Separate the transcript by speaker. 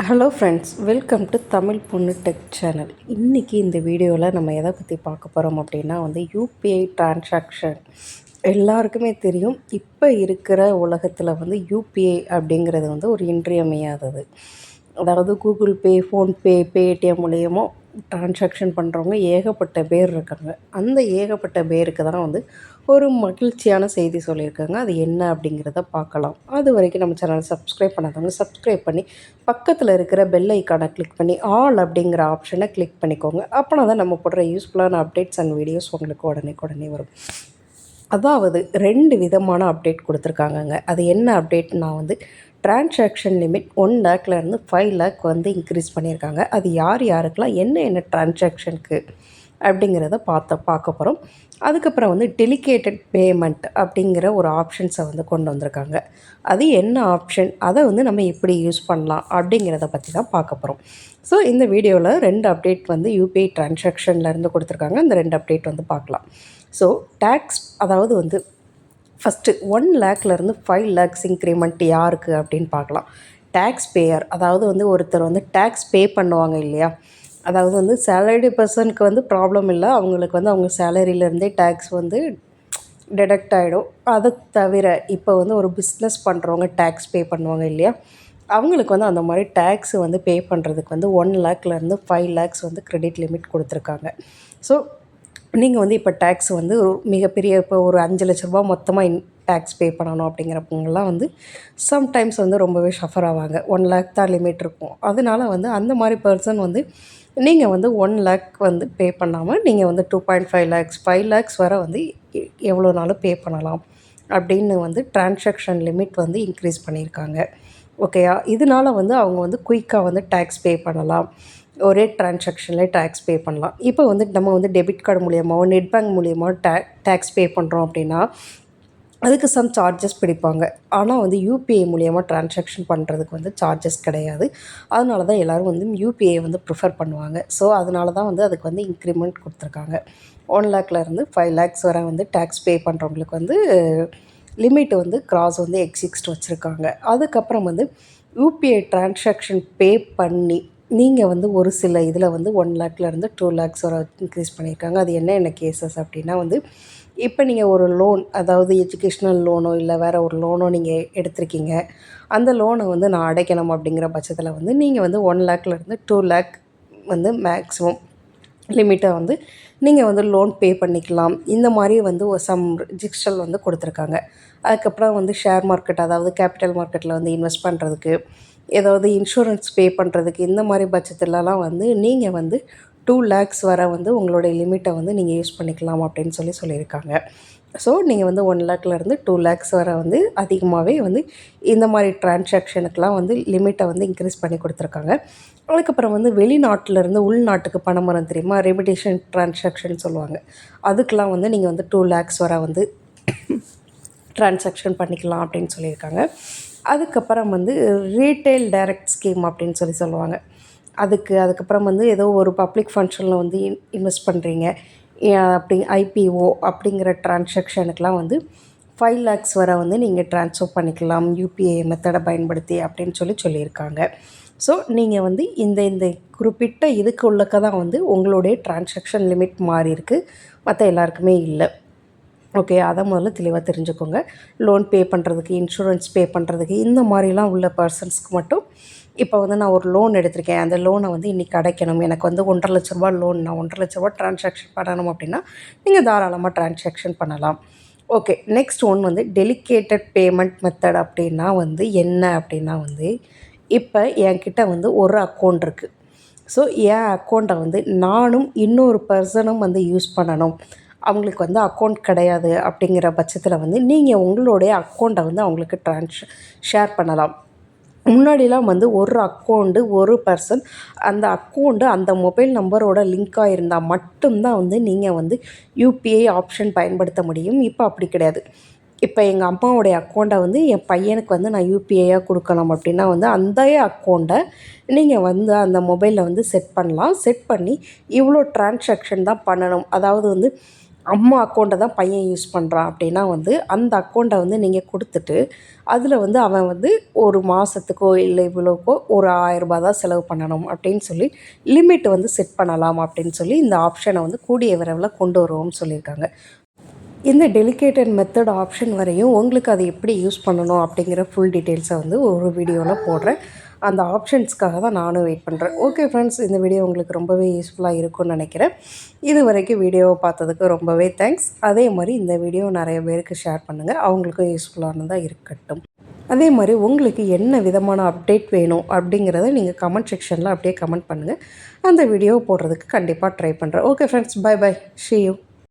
Speaker 1: Hello friends, welcome to Tamil பொண்ணு tech channel. இன்றைக்கி இந்த வீடியோவில் நம்ம எதை பற்றி பார்க்க போகிறோம் அப்படின்னா யூபிஐ டிரான்சாக்ஷன் எல்லாருக்குமே தெரியும். இப்போ இருக்கிற உலகத்தில் யூபிஐ அப்படிங்கிறது ஒரு இன்றியமையாதது. அதாவது கூகுள் பே, ஃபோன்பே, பேடிஎம் மூலியமோ டிரான்சாக்ஷன் பண்ணுறவங்க ஏகப்பட்ட பேர் இருக்காங்க. அந்த ஏகப்பட்ட பேருக்கு தான் ஒரு மகிழ்ச்சியான செய்தி சொல்லியிருக்காங்க. அது என்ன அப்படிங்கிறத பார்க்கலாம். அது வரைக்கும் நம்ம சேனலை சப்ஸ்கிரைப் பண்ணாதவங்க சப்ஸ்கிரைப் பண்ணி பக்கத்தில் இருக்கிற பெல் ஐக்கானை கிளிக் பண்ணி ஆல் அப்படிங்கிற ஆப்ஷனை கிளிக் பண்ணிக்கோங்க. அப்போனா தான் நம்ம போடுற யூஸ்ஃபுல்லான அப்டேட்ஸ் அண்ட் வீடியோஸ் உங்களுக்கு உடனே வரும். அதாவது 2 விதமான அப்டேட் கொடுத்துருக்காங்கங்க. அது என்ன அப்டேட்னா டிரான்சாக்ஷன் லிமிட் 1 லேக்லேருந்து 5 லேக் இன்க்ரீஸ் பண்ணியிருக்காங்க. அது யாருக்கெல்லாம் என்ன டிரான்சாக்ஷனுக்கு அப்படிங்கிறத பார்க்க போகிறோம். அதுக்கப்புறம் டெலிகேட்டட் பேமெண்ட் அப்படிங்கிற ஒரு ஆப்ஷன்ஸை கொண்டு வந்திருக்காங்க. அது என்ன ஆப்ஷன், அதை நம்ம எப்படி யூஸ் பண்ணலாம் அப்படிங்கிறத பற்றி தான் பார்க்க போகிறோம். ஸோ இந்த வீடியோவில் 2 அப்டேட் யூபிஐ டிரான்சாக்ஷன்லேருந்து கொடுத்துருக்காங்க. இந்த 2 அப்டேட் பார்க்கலாம். ஸோ டேக்ஸ், அதாவது ஃபஸ்ட்டு 1 லேக்லேருந்து 5 லேக்ஸ் இன்க்ரிமெண்ட் யாருக்கு அப்படின்னு பார்க்கலாம். டேக்ஸ் பேயர், அதாவது ஒருத்தர் டேக்ஸ் பே பண்ணுவாங்க இல்லையா. அதாவது சேலரிடு பர்சனுக்கு ப்ராப்ளம் இல்லை. அவங்களுக்கு அவங்க சேலரியிலேருந்தே டேக்ஸ் டிடக்ட் ஆகிடும். அதை தவிர இப்போ ஒரு பிஸ்னஸ் பண்ணுறவங்க டேக்ஸ் பே பண்ணுவாங்க இல்லையா. அவங்களுக்கு அந்த மாதிரி டேக்ஸ் பே பண்ணுறதுக்கு 1 லேக்லேருந்து 5 லேக்ஸ் கிரெடிட் லிமிட் கொடுத்துருக்காங்க. ஸோ நீங்கள் இப்போ டேக்ஸ் ஒரு மிகப்பெரிய இப்போ ஒரு 5 லட்ச ரூபா மொத்தமாக டேக்ஸ் பே பண்ணணும் அப்படிங்கிறப்பவங்கலாம் சம்டைம்ஸ் ரொம்பவே சஃபர் ஆவாங்க. 1 லேக் தான் லிமிட் இருக்கும். அதனால அந்த மாதிரி பர்சன் நீங்கள் 1 லேக் பே பண்ணாமல் நீங்கள் 2.5 லேக்ஸ் 5 லேக்ஸ் வரை எவ்வளோ நாளும் பே பண்ணலாம் அப்படின்னு டிரான்சாக்ஷன் லிமிட் இன்க்ரீஸ் பண்ணியிருக்காங்க. ஓகேயா. இதனால் அவங்க குயிக்காக டேக்ஸ் பே பண்ணலாம். ஒரே டிரான்சாக்ஷன்லேயே டேக்ஸ் பே பண்ணலாம். இப்போ நம்ம டெபிட் கார்டு மூலியமாகவோ நெட் பேங்க் மூலியமாக டேக்ஸ் பே பண்ணுறோம் அப்படின்னா அதுக்கு சம் சார்ஜஸ் பிடிப்பாங்க. ஆனால் யூபிஐ மூலியமாக டிரான்சாக்ஷன் பண்ணுறதுக்கு சார்ஜஸ் கிடையாது. அதனால தான் எல்லோரும் யூபிஐ ப்ரிஃபர் பண்ணுவாங்க. ஸோ அதனால தான் அதுக்கு இன்க்ரிமெண்ட் கொடுத்துருக்காங்க. 1 லேக்லேருந்து 5 லேக்ஸ் வரை டேக்ஸ் பே பண்ணுறவங்களுக்கு லிமிட் கிராஸ் எக்ஸிஸ்ட் வச்சுருக்காங்க. அதுக்கப்புறம் யூபிஐ டிரான்சாக்ஷன் பே பண்ணி நீங்கள் ஒரு சில இதில் 1 லேக்லேருந்து 2 லேக்ஸ் வரை இன்க்ரீஸ் பண்ணியிருக்காங்க. அது என்ன கேசஸ் அப்படின்னா இப்போ நீங்கள் ஒரு லோன், அதாவது எஜுகேஷ்னல் லோனோ இல்லை வேறு ஒரு லோனோ நீங்கள் எடுத்திருக்கீங்க. அந்த லோனை நான் அடைக்கணும் அப்படிங்கிற பட்சத்தில் நீங்கள் 1 லேக்லேருந்து 2 லேக் மேக்ஸிமம் லிமிட்டை நீங்கள் லோன் பே பண்ணிக்கலாம். இந்த மாதிரி ஒரு சம் ரிஜிஸ்டல் கொடுத்துருக்காங்க. அதுக்கப்புறம் ஷேர் மார்க்கெட், அதாவது கேபிட்டல் மார்க்கெட்டில் இன்வெஸ்ட் பண்ணுறதுக்கு, ஏதாவது இன்சூரன்ஸ் பே பண்ணுறதுக்கு, இந்த மாதிரி பட்சத்துலலாம் நீங்கள் 2 லேக்ஸ் வரை உங்களுடைய லிமிட்டை நீங்கள் யூஸ் பண்ணிக்கலாம் அப்படின்னு சொல்லியிருக்காங்க. ஸோ நீங்கள் 1 லேக்லேருந்து 2 லேக்ஸ் வரை அதிகமாகவே இந்த மாதிரி டிரான்சாக்ஷனுக்கெலாம் லிமிட்டை இன்க்ரீஸ் பண்ணி கொடுத்துருக்காங்க. அதுக்கப்புறம் வெளிநாட்டிலேருந்து உள்நாட்டுக்கு பணம் வரும் தெரியுமா, ரெமிடேஷன் டிரான்சாக்ஷன் சொல்லுவாங்க. அதுக்கெலாம் நீங்கள் 2 லேக்ஸ் வரை டிரான்சாக்ஷன் பண்ணிக்கலாம் அப்படின்னு சொல்லியிருக்காங்க. அதுக்கப்புறம் ரீட்டெயில் டைரக்ட் ஸ்கீம் அப்படின்னு சொல்லுவாங்க. அதுக்கப்புறம் ஏதோ ஒரு பப்ளிக் ஃபங்க்ஷனில் இன்வெஸ்ட் பண்ணுறீங்க அப்படி ஐபிஓ அப்படிங்கிற டிரான்சாக்ஷனுக்கெலாம் 5 லேக்ஸ் வரை நீங்கள் ட்ரான்ஸ்ஃபர் பண்ணிக்கலாம் யூபிஐ மெத்தடை பயன்படுத்தி அப்படின்னு சொல்லியிருக்காங்க. ஸோ நீங்கள் இந்த குறிப்பிட்ட இதுக்கு உள்ளக்க தான் உங்களுடைய டிரான்சாக்ஷன் லிமிட் மாறி இருக்குது. மற்ற எல்லாருக்குமே இல்லை. ஓகே, அதை முதல்ல தெளிவாக தெரிஞ்சுக்கோங்க. லோன் பே பண்ணுறதுக்கு, இன்சூரன்ஸ் பே பண்ணுறதுக்கு, இந்த மாதிரிலாம் உள்ள பர்சன்ஸ்க்கு மட்டும் இப்போ நான் ஒரு லோன் எடுத்திருக்கேன். அந்த லோனை இன்றைக்கி அடைக்கணும். எனக்கு 1.5 லட்ச ரூபா லோன், நான் 1.5 லட்ச ரூபா டிரான்சாக்ஷன் பண்ணணும் அப்படின்னா நீங்கள் தாராளமாக டிரான்சாக்ஷன் பண்ணலாம். Okay, next one delegated payment method அப்படின்னா என்ன அப்படின்னா இப்போ என்கிட்ட ஒரு அக்கௌண்ட் இருக்குது. ஸோ என் அக்கௌண்ட்டை நானும் இன்னொரு பர்சனும் யூஸ் பண்ணணும். அவங்களுக்கு அக்கௌண்ட் கிடையாது அப்படிங்கிற பட்சத்தில் நீங்கள் உங்களுடைய அக்கௌண்ட்டை அவங்களுக்கு ஷேர் பண்ணலாம். முன்னாடிலாம் ஒரு அக்கௌண்ட்டு ஒரு பர்சன், அந்த அக்கௌண்ட்டு அந்த மொபைல் நம்பரோட லிங்காக இருந்தால் மட்டும்தான் நீங்கள் யூபிஐ ஆப்ஷன் பயன்படுத்த முடியும். இப்போ அப்படி கிடையாது. இப்போ எங்கள் அம்மாவுடைய அக்கௌண்ட்டை என் பையனுக்கு நான் யூபிஐயாக கொடுக்கணும் அப்படின்னா அந்த அக்கௌண்ட்டை நீங்கள் அந்த மொபைலில் செட் பண்ணலாம். செட் பண்ணி இவ்வளோ டிரான்சாக்ஷன் தான் பண்ணணும். அதாவது அம்மா அக்கௌண்ட்டை தான் பையன் யூஸ் பண்ணுறான் அப்படின்னா வந்து அந்த அக்கௌண்ட்டை வந்து நீங்கள் கொடுத்துட்டு அதில் வந்து அவன் வந்து ஒரு மாதத்துக்கோ இல்லை இவ்வளோக்கோ ஒரு 1000 தான் செலவு பண்ணணும் அப்படின்னு சொல்லி லிமிட் வந்து செட் பண்ணலாம் அப்படின்னு சொல்லி இந்த ஆப்ஷனை வந்து கூடிய விரைவில் கொண்டு வருவோம்னு சொல்லியிருக்காங்க. இந்த டெலிகேட்டட் மெத்தட் ஆப்ஷன் வரையும் உங்களுக்கு அதை எப்படி யூஸ் பண்ணணும் அப்படிங்கிற ஃபுல் டீட்டெயில்ஸை வந்து ஒரு வீடியோவில் போடுறேன். அந்த ஆப்ஷன்ஸ்க்காக தான் நானும் வெயிட் பண்ணுறேன். ஓகே ஃப்ரெண்ட்ஸ், இந்த வீடியோ உங்களுக்கு ரொம்பவே யூஸ்ஃபுல்லாக இருக்கும்னு நினைக்கிறேன். இது வரைக்கும் வீடியோவை பார்த்ததுக்கு ரொம்பவே தேங்க்ஸ். அதே மாதிரி இந்த வீடியோ நிறைய பேருக்கு ஷேர் பண்ணுங்கள், அவங்களுக்கும் யூஸ்ஃபுல்லானதாக இருக்கட்டும். அதே மாதிரி உங்களுக்கு என்ன விதமான அப்டேட் வேணும் அப்படிங்கிறத நீங்கள் கமெண்ட் செக்ஷனில் அப்படியே கமெண்ட் பண்ணுங்கள். அந்த வீடியோ போடுறதுக்கு கண்டிப்பாக ட்ரை பண்ணுறேன். Okay friends, bye bye, see you.